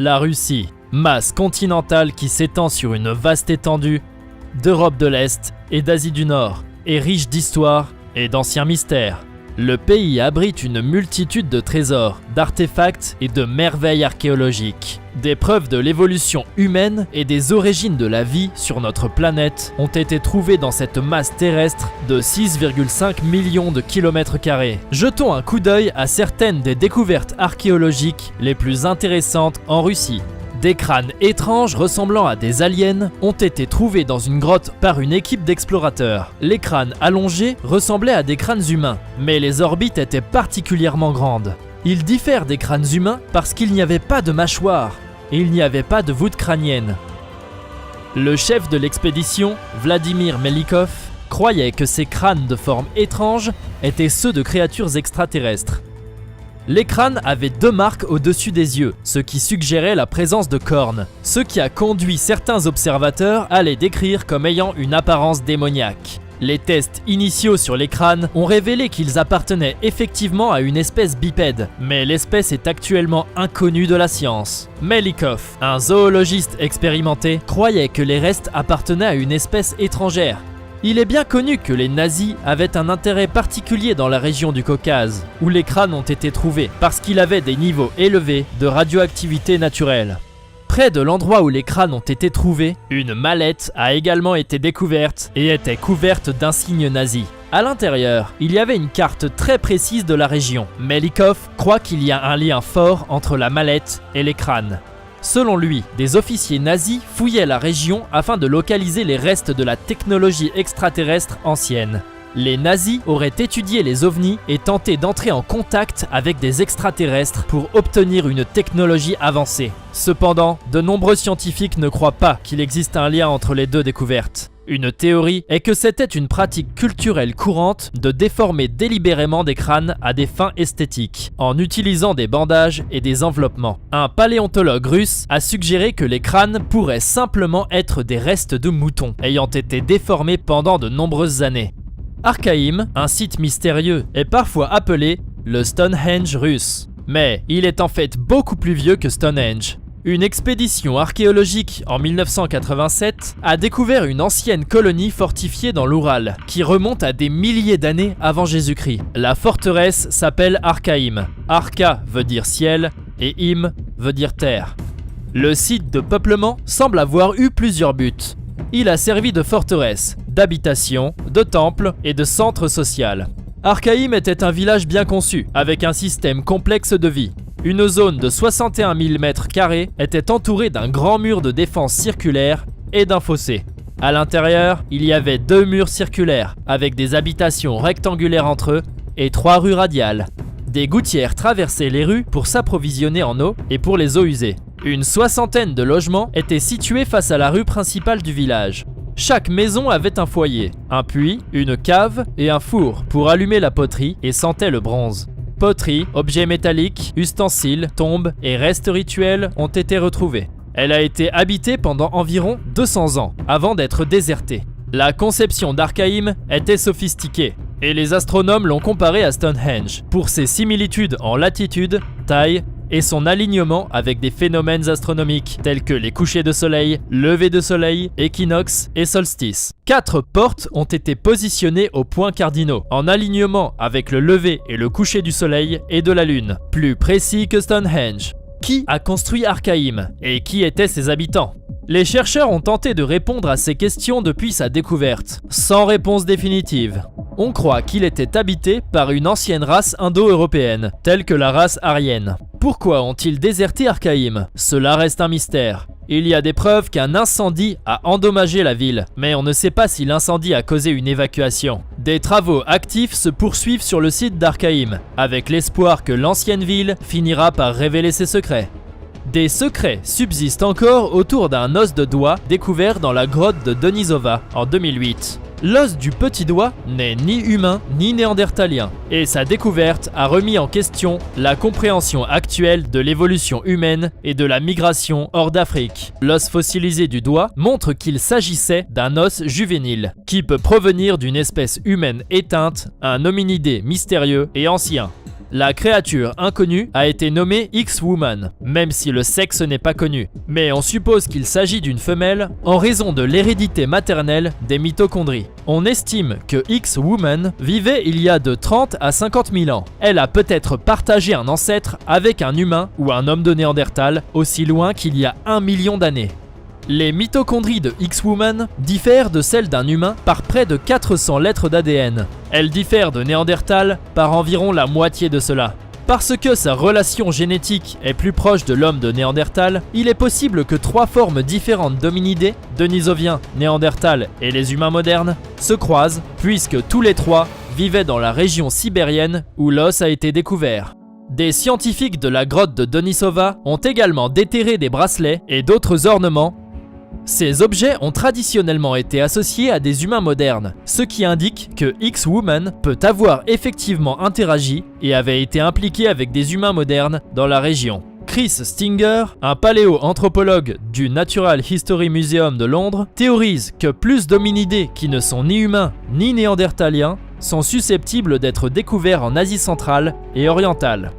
La Russie, masse continentale qui s'étend sur une vaste étendue d'Europe de l'Est et d'Asie du Nord, est riche d'histoire et d'anciens mystères. Le pays abrite une multitude de trésors, d'artefacts et de merveilles archéologiques. Des preuves de l'évolution humaine et des origines de la vie sur notre planète ont été trouvées dans cette masse terrestre de 6,5 millions de kilomètres carrés. Jetons un coup d'œil à certaines des découvertes archéologiques les plus intéressantes en Russie. Des crânes étranges ressemblant à des aliens ont été trouvés dans une grotte par une équipe d'explorateurs. Les crânes allongés ressemblaient à des crânes humains, mais les orbites étaient particulièrement grandes. Ils diffèrent des crânes humains parce qu'il n'y avait pas de mâchoire et il n'y avait pas de voûte crânienne. Le chef de l'expédition, Vladimir Melikov, croyait que ces crânes de forme étrange étaient ceux de créatures extraterrestres. Les crânes avaient 2 marques au-dessus des yeux, ce qui suggérait la présence de cornes, ce qui a conduit certains observateurs à les décrire comme ayant une apparence démoniaque. Les tests initiaux sur les crânes ont révélé qu'ils appartenaient effectivement à une espèce bipède, mais l'espèce est actuellement inconnue de la science. Melikov, un zoologiste expérimenté, croyait que les restes appartenaient à une espèce étrangère. Il est bien connu que les nazis avaient un intérêt particulier dans la région du Caucase, où les crânes ont été trouvés, parce qu'il avait des niveaux élevés de radioactivité naturelle. Près de l'endroit où les crânes ont été trouvés, une mallette a également été découverte et était couverte d'insignes nazis. À l'intérieur, il y avait une carte très précise de la région. Melikov croit qu'il y a un lien fort entre la mallette et les crânes. Selon lui, des officiers nazis fouillaient la région afin de localiser les restes de la technologie extraterrestre ancienne. Les nazis auraient étudié les ovnis et tenté d'entrer en contact avec des extraterrestres pour obtenir une technologie avancée. Cependant, de nombreux scientifiques ne croient pas qu'il existe un lien entre les deux découvertes. Une théorie est que c'était une pratique culturelle courante de déformer délibérément des crânes à des fins esthétiques, en utilisant des bandages et des enveloppements. Un paléontologue russe a suggéré que les crânes pourraient simplement être des restes de moutons, ayant été déformés pendant de nombreuses années. Archaïm, un site mystérieux, est parfois appelé le Stonehenge russe. Mais il est en fait beaucoup plus vieux que Stonehenge. Une expédition archéologique en 1987 a découvert une ancienne colonie fortifiée dans l'Oural, qui remonte à des milliers d'années avant Jésus-Christ. La forteresse s'appelle Archaïm. Archa veut dire ciel et Im veut dire terre. Le site de peuplement semble avoir eu plusieurs buts. Il a servi de forteresse, d'habitation, de temple et de centre social. Archaïm était un village bien conçu, avec un système complexe de vie. Une zone de 61 000 m² était entourée d'un grand mur de défense circulaire et d'un fossé. À l'intérieur, il y avait 2 murs circulaires, avec des habitations rectangulaires entre eux et 3 rues radiales. Des gouttières traversaient les rues pour s'approvisionner en eau et pour les eaux usées. Une 60aine de logements étaient situés face à la rue principale du village. Chaque maison avait un foyer, un puits, une cave et un four pour allumer la poterie et sentait le bronze. Poterie, objets métalliques, ustensiles, tombes et restes rituels ont été retrouvés. Elle a été habitée pendant environ 200 ans avant d'être désertée. La conception d'Archaïm était sophistiquée et les astronomes l'ont comparée à Stonehenge pour ses similitudes en latitude, taille et son alignement avec des phénomènes astronomiques tels que les couchers de soleil, levées de soleil, équinoxes et solstices. 4 portes ont été positionnées aux points cardinaux, en alignement avec le lever et le coucher du soleil et de la lune, plus précis que Stonehenge. Qui a construit Archaïm et qui étaient ses habitants? Les chercheurs ont tenté de répondre à ces questions depuis sa découverte, sans réponse définitive. On croit qu'il était habité par une ancienne race indo-européenne, telle que la race aryenne. Pourquoi ont-ils déserté Archaïm? Cela reste un mystère. Il y a des preuves qu'un incendie a endommagé la ville, mais on ne sait pas si l'incendie a causé une évacuation. Des travaux actifs se poursuivent sur le site d'Archaïm, avec l'espoir que l'ancienne ville finira par révéler ses secrets. Des secrets subsistent encore autour d'un os de doigt découvert dans la grotte de Denisova en 2008. L'os du petit doigt n'est ni humain ni néandertalien, et sa découverte a remis en question la compréhension actuelle de l'évolution humaine et de la migration hors d'Afrique. L'os fossilisé du doigt montre qu'il s'agissait d'un os juvénile, qui peut provenir d'une espèce humaine éteinte, un hominidé mystérieux et ancien. La créature inconnue a été nommée X-Woman, même si le sexe n'est pas connu. Mais on suppose qu'il s'agit d'une femelle en raison de l'hérédité maternelle des mitochondries. On estime que X-Woman vivait il y a de 30 à 50 000 ans. Elle a peut-être partagé un ancêtre avec un humain ou un homme de Néandertal aussi loin qu'il y a 1 million d'années. Les mitochondries de X-Woman diffèrent de celles d'un humain par près de 400 lettres d'ADN. Elles diffèrent de Néandertal par environ la moitié de cela. Parce que sa relation génétique est plus proche de l'homme de Néandertal, il est possible que 3 formes différentes d'hominidés, Denisovien, Néandertal et les humains modernes, se croisent, puisque tous les 3 vivaient dans la région sibérienne où l'os a été découvert. Des scientifiques de la grotte de Denisova ont également déterré des bracelets et d'autres ornements. Ces objets ont traditionnellement été associés à des humains modernes, ce qui indique que X-Woman peut avoir effectivement interagi et avait été impliqué avec des humains modernes dans la région. Chris Stinger, un paléoanthropologue du Natural History Museum de Londres, théorise que plus d'hominidés qui ne sont ni humains ni néandertaliens sont susceptibles d'être découverts en Asie centrale et orientale.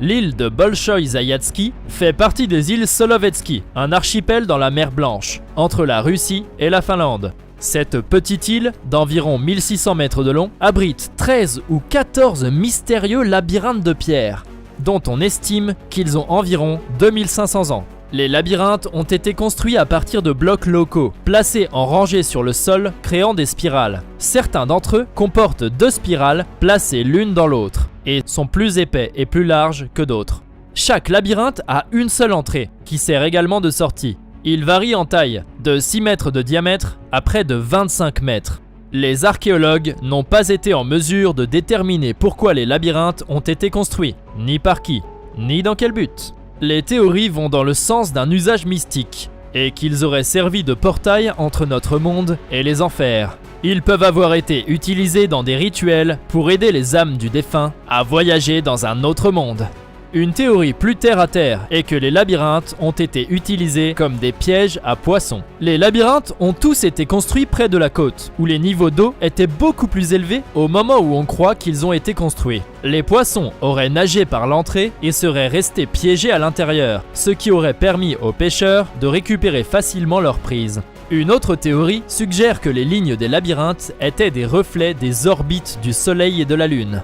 L'île de Bolchoï-Zaïatsky fait partie des îles Solovetsky, un archipel dans la mer Blanche, entre la Russie et la Finlande. Cette petite île, d'environ 1600 mètres de long, abrite 13 ou 14 mystérieux labyrinthes de pierre, dont on estime qu'ils ont environ 2500 ans. Les labyrinthes ont été construits à partir de blocs locaux, placés en rangée sur le sol, créant des spirales. Certains d'entre eux comportent 2 spirales placées l'une dans l'autre, et sont plus épais et plus larges que d'autres. Chaque labyrinthe a une seule entrée, qui sert également de sortie. Il varie en taille, de 6 mètres de diamètre à près de 25 mètres. Les archéologues n'ont pas été en mesure de déterminer pourquoi les labyrinthes ont été construits, ni par qui, ni dans quel but. Les théories vont dans le sens d'un usage mystique, et qu'ils auraient servi de portail entre notre monde et les enfers. Ils peuvent avoir été utilisés dans des rituels pour aider les âmes du défunt à voyager dans un autre monde. Une théorie plus terre à terre est que les labyrinthes ont été utilisés comme des pièges à poissons. Les labyrinthes ont tous été construits près de la côte, où les niveaux d'eau étaient beaucoup plus élevés au moment où on croit qu'ils ont été construits. Les poissons auraient nagé par l'entrée et seraient restés piégés à l'intérieur, ce qui aurait permis aux pêcheurs de récupérer facilement leur prise. Une autre théorie suggère que les lignes des labyrinthes étaient des reflets des orbites du Soleil et de la Lune.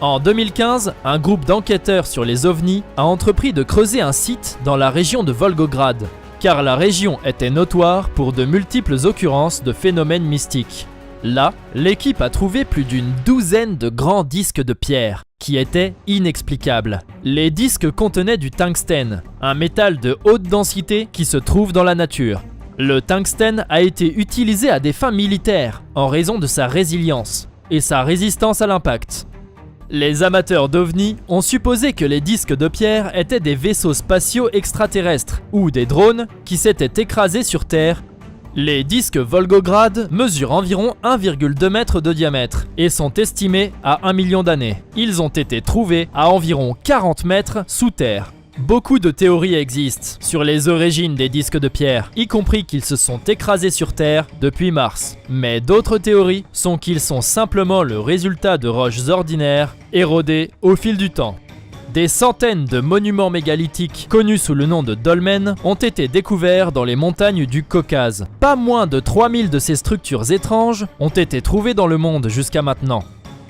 En 2015, un groupe d'enquêteurs sur les ovnis a entrepris de creuser un site dans la région de Volgograd, car la région était notoire pour de multiples occurrences de phénomènes mystiques. Là, l'équipe a trouvé plus d'une douzaine de grands disques de pierre, qui étaient inexplicables. Les disques contenaient du tungstène, un métal de haute densité qui se trouve dans la nature. Le tungstène a été utilisé à des fins militaires, en raison de sa résilience et sa résistance à l'impact. Les amateurs d'ovnis ont supposé que les disques de pierre étaient des vaisseaux spatiaux extraterrestres ou des drones qui s'étaient écrasés sur Terre. Les disques Volgograd mesurent environ 1,2 m de diamètre et sont estimés à 1 million d'années. Ils ont été trouvés à environ 40 mètres sous terre. Beaucoup de théories existent sur les origines des disques de pierre, y compris qu'ils se sont écrasés sur Terre depuis Mars. Mais d'autres théories sont qu'ils sont simplement le résultat de roches ordinaires érodées au fil du temps. Des centaines de monuments mégalithiques connus sous le nom de dolmens ont été découverts dans les montagnes du Caucase. Pas moins de 3000 de ces structures étranges ont été trouvées dans le monde jusqu'à maintenant.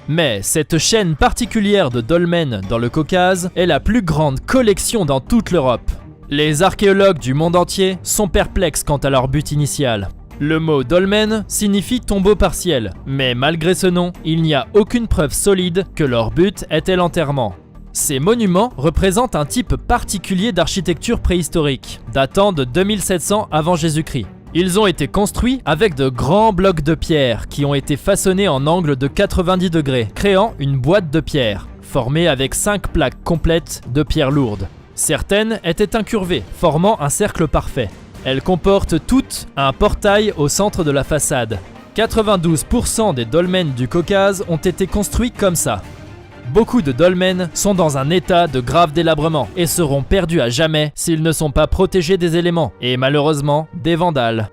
Mais cette chaîne particulière de dolmens dans le Caucase est la plus grande collection dans toute l'Europe. Les archéologues du monde entier sont perplexes quant à leur but initial. Le mot dolmen signifie tombeau partiel, mais malgré ce nom, il n'y a aucune preuve solide que leur but était l'enterrement. Ces monuments représentent un type particulier d'architecture préhistorique, datant de 2700 avant Jésus-Christ. Ils ont été construits avec de grands blocs de pierre qui ont été façonnés en angle de 90 degrés, créant une boîte de pierre, formée avec 5 plaques complètes de pierre lourde. Certaines étaient incurvées, formant un cercle parfait. Elles comportent toutes un portail au centre de la façade. 92% des dolmens du Caucase ont été construits comme ça. Beaucoup de dolmens sont dans un état de grave délabrement et seront perdus à jamais s'ils ne sont pas protégés des éléments et malheureusement des vandales.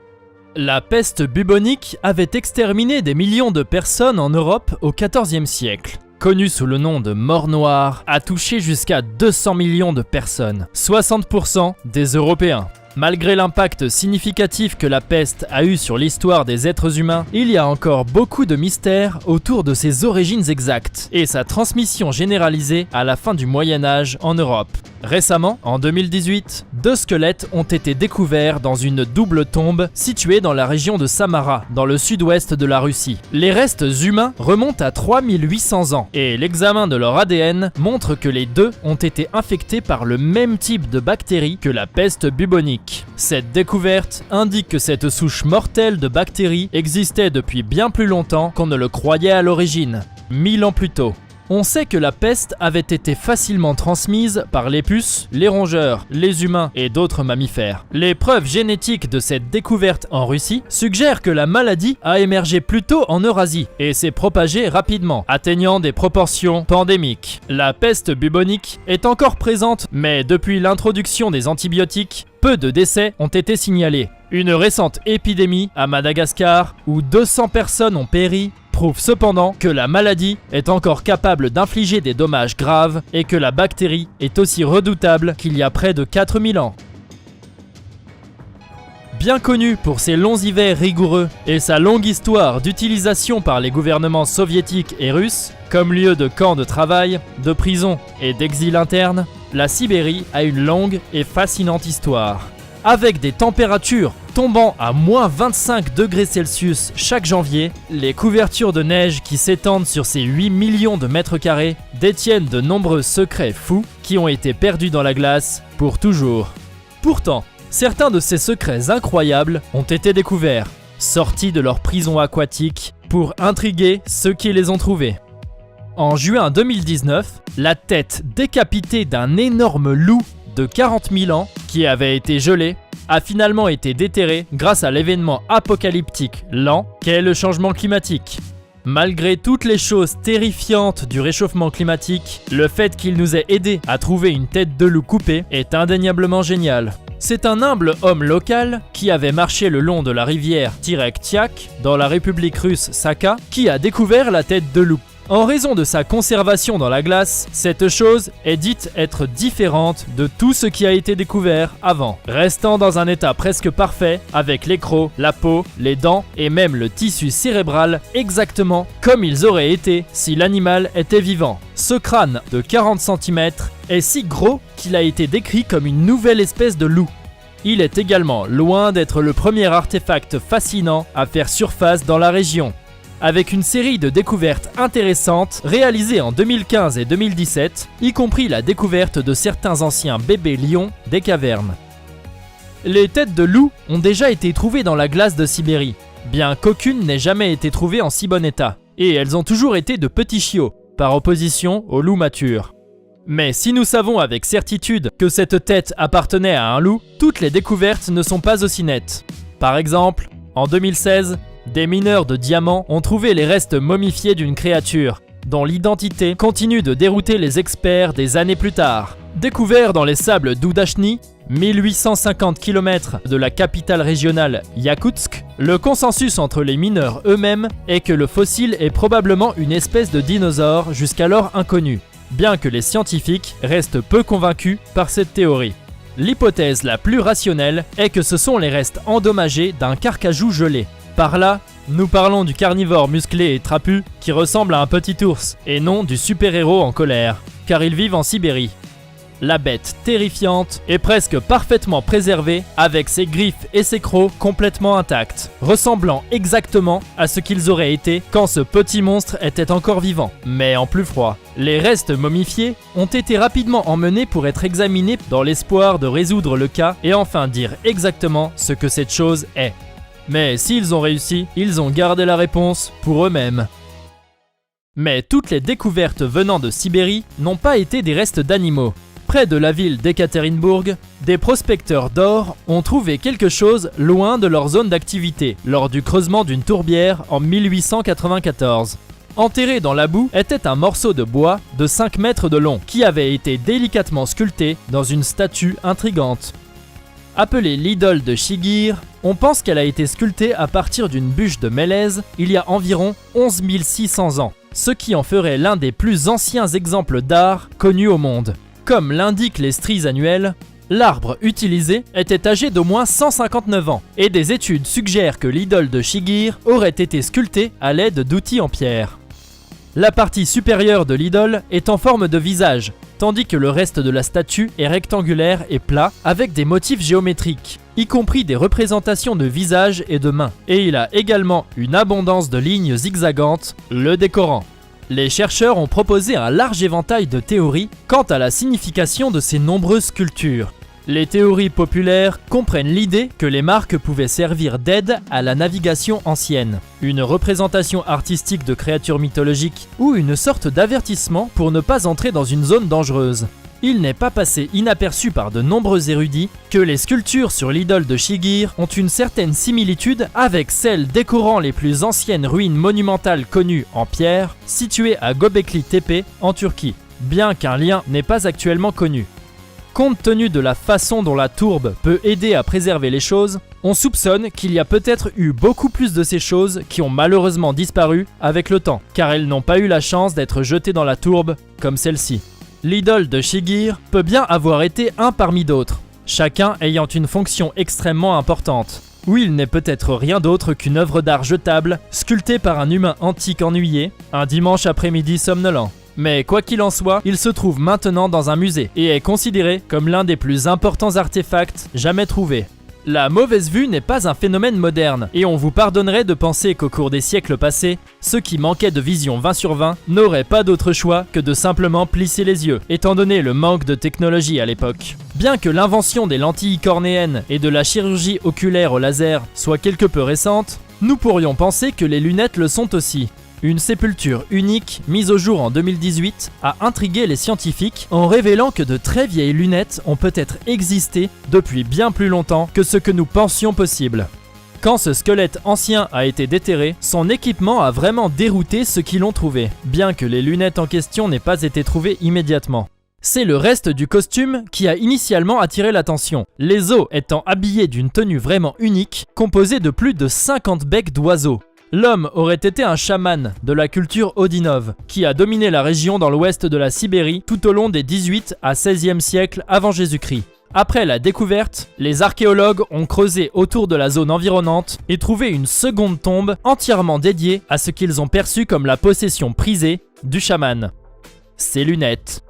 La peste bubonique avait exterminé des millions de personnes en Europe au XIVe siècle. Connue sous le nom de mort noire, a touché jusqu'à 200 millions de personnes, 60% des Européens. Malgré l'impact significatif que la peste a eu sur l'histoire des êtres humains, il y a encore beaucoup de mystères autour de ses origines exactes et sa transmission généralisée à la fin du Moyen-Âge en Europe. Récemment, en 2018, 2 squelettes ont été découverts dans une double tombe située dans la région de Samara, dans le sud-ouest de la Russie. Les restes humains remontent à 3800 ans et l'examen de leur ADN montre que les deux ont été infectés par le même type de bactérie que la peste bubonique. Cette découverte indique que cette souche mortelle de bactéries existait depuis bien plus longtemps qu'on ne le croyait à l'origine, 1000 ans plus tôt. On sait que la peste avait été facilement transmise par les puces, les rongeurs, les humains et d'autres mammifères. Les preuves génétiques de cette découverte en Russie suggèrent que la maladie a émergé plutôt en Eurasie et s'est propagée rapidement, atteignant des proportions pandémiques. La peste bubonique est encore présente, mais depuis l'introduction des antibiotiques, peu de décès ont été signalés. Une récente épidémie à Madagascar, où 200 personnes ont péri, prouve cependant que la maladie est encore capable d'infliger des dommages graves et que la bactérie est aussi redoutable qu'il y a près de 4000 ans. Bien connue pour ses longs hivers rigoureux et sa longue histoire d'utilisation par les gouvernements soviétiques et russes comme lieu de camps de travail, de prison et d'exil interne, la Sibérie a une longue et fascinante histoire. Avec des températures tombant à moins 25 degrés Celsius chaque janvier, les couvertures de neige qui s'étendent sur ces 8 millions de mètres carrés détiennent de nombreux secrets fous qui ont été perdus dans la glace pour toujours. Pourtant, certains de ces secrets incroyables ont été découverts, sortis de leur prison aquatique pour intriguer ceux qui les ont trouvés. En juin 2019, la tête décapitée d'un énorme loup de 40 000 ans qui avait été gelé a finalement été déterré grâce à l'événement apocalyptique lent qu'est le changement climatique. Malgré toutes les choses terrifiantes du réchauffement climatique, le fait qu'il nous ait aidé à trouver une tête de loup coupée est indéniablement génial. C'est un humble homme local qui avait marché le long de la rivière Tirektiak dans la République russe Sakha qui a découvert la tête de loup. En raison de sa conservation dans la glace, cette chose est dite être différente de tout ce qui a été découvert avant, restant dans un état presque parfait avec les crocs, la peau, les dents et même le tissu cérébral exactement comme ils auraient été si l'animal était vivant. Ce crâne de 40 cm est si gros qu'il a été décrit comme une nouvelle espèce de loup. Il est également loin d'être le premier artefact fascinant à faire surface dans la région. Avec une série de découvertes intéressantes réalisées en 2015 et 2017, y compris la découverte de certains anciens bébés lions des cavernes. Les têtes de loup ont déjà été trouvées dans la glace de Sibérie, bien qu'aucune n'ait jamais été trouvée en si bon état, et elles ont toujours été de petits chiots, par opposition aux loups matures. Mais si nous savons avec certitude que cette tête appartenait à un loup, toutes les découvertes ne sont pas aussi nettes. Par exemple, en 2016, des mineurs de diamants ont trouvé les restes momifiés d'une créature, dont l'identité continue de dérouter les experts des années plus tard. Découvert dans les sables d'Oudachny, 1850 km de la capitale régionale Yakoutsk, le consensus entre les mineurs eux-mêmes est que le fossile est probablement une espèce de dinosaure jusqu'alors inconnue, bien que les scientifiques restent peu convaincus par cette théorie. L'hypothèse la plus rationnelle est que ce sont les restes endommagés d'un carcajou gelé. Par là, nous parlons du carnivore musclé et trapu qui ressemble à un petit ours, et non du super-héros en colère, car ils vivent en Sibérie. La bête terrifiante est presque parfaitement préservée avec ses griffes et ses crocs complètement intacts, ressemblant exactement à ce qu'ils auraient été quand ce petit monstre était encore vivant, mais en plus froid. Les restes momifiés ont été rapidement emmenés pour être examinés dans l'espoir de résoudre le cas et enfin dire exactement ce que cette chose est. Mais s'ils ont réussi, ils ont gardé la réponse pour eux-mêmes. Mais toutes les découvertes venant de Sibérie n'ont pas été des restes d'animaux. Près de la ville d'Ekaterinbourg, des prospecteurs d'or ont trouvé quelque chose loin de leur zone d'activité lors du creusement d'une tourbière en 1894. Enterré dans la boue était un morceau de bois de 5 mètres de long qui avait été délicatement sculpté dans une statue intrigante. Appelée l'idole de Shigir, on pense qu'elle a été sculptée à partir d'une bûche de mélèze il y a environ 11 600 ans, ce qui en ferait l'un des plus anciens exemples d'art connus au monde. Comme l'indiquent les stries annuelles, l'arbre utilisé était âgé d'au moins 159 ans, et des études suggèrent que l'idole de Shigir aurait été sculptée à l'aide d'outils en pierre. La partie supérieure de l'idole est en forme de visage, tandis que le reste de la statue est rectangulaire et plat avec des motifs géométriques, y compris des représentations de visages et de mains. Et il a également une abondance de lignes zigzagantes, le décorant. Les chercheurs ont proposé un large éventail de théories quant à la signification de ces nombreuses sculptures. Les théories populaires comprennent l'idée que les marques pouvaient servir d'aide à la navigation ancienne, une représentation artistique de créatures mythologiques ou une sorte d'avertissement pour ne pas entrer dans une zone dangereuse. Il n'est pas passé inaperçu par de nombreux érudits que les sculptures sur l'idole de Shigir ont une certaine similitude avec celles décorant les plus anciennes ruines monumentales connues en pierre, situées à Göbekli Tepe en Turquie, bien qu'un lien n'est pas actuellement connu. Compte tenu de la façon dont la tourbe peut aider à préserver les choses, on soupçonne qu'il y a peut-être eu beaucoup plus de ces choses qui ont malheureusement disparu avec le temps, car elles n'ont pas eu la chance d'être jetées dans la tourbe comme celle-ci. L'idole de Shigir peut bien avoir été un parmi d'autres, chacun ayant une fonction extrêmement importante. Ou il n'est peut-être rien d'autre qu'une œuvre d'art jetable, sculptée par un humain antique ennuyé, un dimanche après-midi somnolent. Mais quoi qu'il en soit, il se trouve maintenant dans un musée et est considéré comme l'un des plus importants artefacts jamais trouvés. La mauvaise vue n'est pas un phénomène moderne, et on vous pardonnerait de penser qu'au cours des siècles passés, ceux qui manquaient de vision 20 sur 20 n'auraient pas d'autre choix que de simplement plisser les yeux, étant donné le manque de technologie à l'époque. Bien que l'invention des lentilles cornéennes et de la chirurgie oculaire au laser soit quelque peu récente, nous pourrions penser que les lunettes le sont aussi. Une sépulture unique, mise au jour en 2018, a intrigué les scientifiques en révélant que de très vieilles lunettes ont peut-être existé depuis bien plus longtemps que ce que nous pensions possible. Quand ce squelette ancien a été déterré, son équipement a vraiment dérouté ceux qui l'ont trouvé, bien que les lunettes en question n'aient pas été trouvées immédiatement. C'est le reste du costume qui a initialement attiré l'attention, les os étant habillés d'une tenue vraiment unique, composée de plus de 50 becs d'oiseaux. L'homme aurait été un chaman de la culture Odinov, qui a dominé la région dans l'ouest de la Sibérie tout au long des 18 à 16e siècles avant Jésus-Christ. Après la découverte, les archéologues ont creusé autour de la zone environnante et trouvé une seconde tombe entièrement dédiée à ce qu'ils ont perçu comme la possession prisée du chaman. Ses lunettes.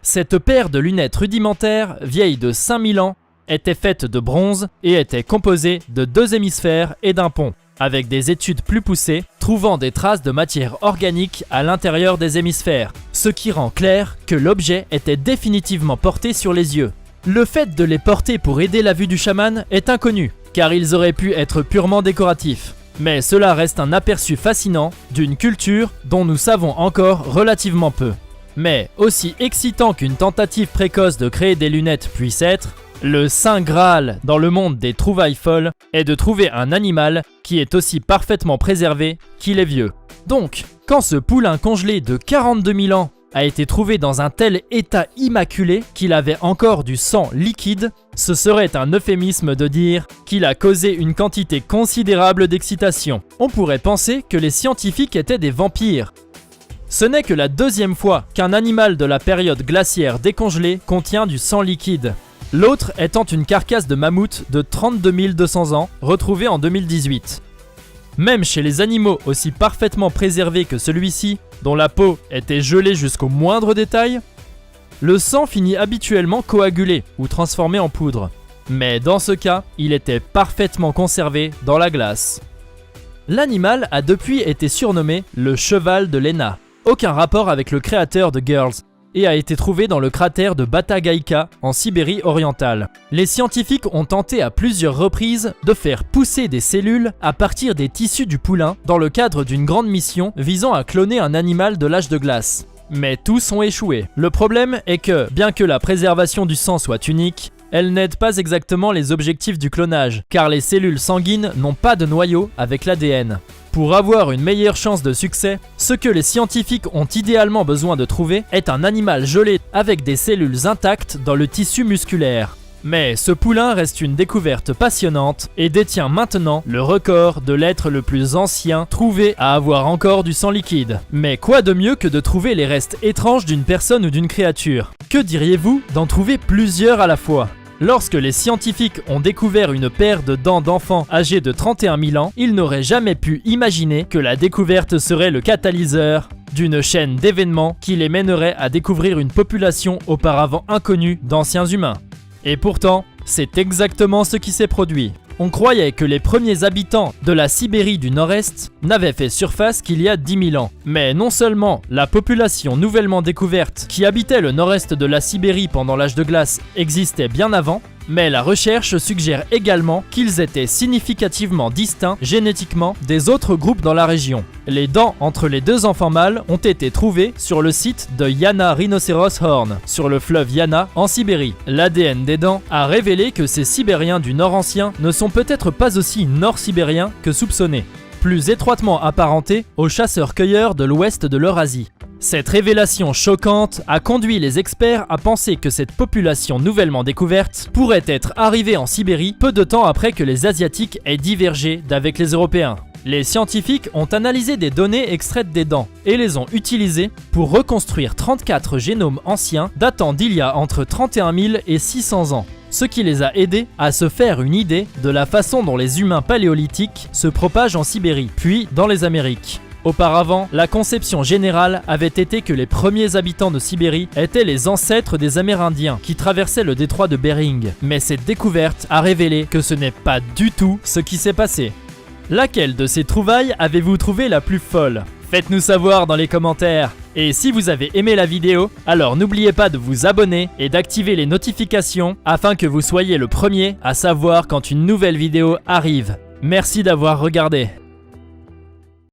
Cette paire de lunettes rudimentaires, vieille de 5000 ans, était faite de bronze et était composée de 2 hémisphères et d'un pont, avec des études plus poussées trouvant des traces de matière organique à l'intérieur des hémisphères, ce qui rend clair que l'objet était définitivement porté sur les yeux. Le fait de les porter pour aider la vue du chaman est inconnu, car ils auraient pu être purement décoratifs. Mais cela reste un aperçu fascinant d'une culture dont nous savons encore relativement peu. Mais aussi excitant qu'une tentative précoce de créer des lunettes puisse être, le saint graal dans le monde des trouvailles folles est de trouver un animal qui est aussi parfaitement préservé qu'il est vieux. Donc, quand ce poulain congelé de 42 000 ans a été trouvé dans un tel état immaculé qu'il avait encore du sang liquide, ce serait un euphémisme de dire qu'il a causé une quantité considérable d'excitation. On pourrait penser que les scientifiques étaient des vampires. Ce n'est que la 2e fois qu'un animal de la période glaciaire décongelée contient du sang liquide. L'autre étant une carcasse de mammouth de 32 200 ans, retrouvée en 2018. Même chez les animaux aussi parfaitement préservés que celui-ci, dont la peau était gelée jusqu'au moindre détail, le sang finit habituellement coagulé ou transformé en poudre. Mais dans ce cas, il était parfaitement conservé dans la glace. L'animal a depuis été surnommé le cheval de Léna, aucun rapport avec le créateur de Girls, et a été trouvé dans le cratère de Batagaïka en Sibérie orientale. Les scientifiques ont tenté à plusieurs reprises de faire pousser des cellules à partir des tissus du poulain dans le cadre d'une grande mission visant à cloner un animal de l'âge de glace. Mais tous ont échoué. Le problème est que, bien que la préservation du sang soit unique, elle n'aide pas exactement les objectifs du clonage, car les cellules sanguines n'ont pas de noyau avec l'ADN. Pour avoir une meilleure chance de succès, ce que les scientifiques ont idéalement besoin de trouver est un animal gelé avec des cellules intactes dans le tissu musculaire. Mais ce poulain reste une découverte passionnante et détient maintenant le record de l'être le plus ancien trouvé à avoir encore du sang liquide. Mais quoi de mieux que de trouver les restes étranges d'une personne ou d'une créature? Que diriez-vous d'en trouver plusieurs à la fois? Lorsque les scientifiques ont découvert une paire de dents d'enfants âgés de 31 000 ans, ils n'auraient jamais pu imaginer que la découverte serait le catalyseur d'une chaîne d'événements qui les mènerait à découvrir une population auparavant inconnue d'anciens humains. Et pourtant, c'est exactement ce qui s'est produit. On croyait que les premiers habitants de la Sibérie du Nord-Est n'avaient fait surface qu'il y a 10 000 ans. Mais non seulement la population nouvellement découverte qui habitait le nord-est de la Sibérie pendant l'âge de glace existait bien avant, mais la recherche suggère également qu'ils étaient significativement distincts génétiquement des autres groupes dans la région. Les dents entre les deux enfants mâles ont été trouvées sur le site de Yana Rhinoceros Horn, sur le fleuve Yana en Sibérie. L'ADN des dents a révélé que ces Sibériens du Nord ancien ne sont peut-être pas aussi nord-sibériens que soupçonnés, plus étroitement apparentés aux chasseurs-cueilleurs de l'ouest de l'Eurasie. Cette révélation choquante a conduit les experts à penser que cette population nouvellement découverte pourrait être arrivée en Sibérie peu de temps après que les Asiatiques aient divergé d'avec les Européens. Les scientifiques ont analysé des données extraites des dents et les ont utilisées pour reconstruire 34 génomes anciens datant d'il y a entre 31 000 et 600 ans. Ce qui les a aidés à se faire une idée de la façon dont les humains paléolithiques se propagent en Sibérie, puis dans les Amériques. Auparavant, la conception générale avait été que les premiers habitants de Sibérie étaient les ancêtres des Amérindiens qui traversaient le détroit de Bering. Mais cette découverte a révélé que ce n'est pas du tout ce qui s'est passé. Laquelle de ces trouvailles avez-vous trouvé la plus folle? Faites-nous savoir dans les commentaires. Et si vous avez aimé la vidéo, alors n'oubliez pas de vous abonner et d'activer les notifications afin que vous soyez le premier à savoir quand une nouvelle vidéo arrive. Merci d'avoir regardé.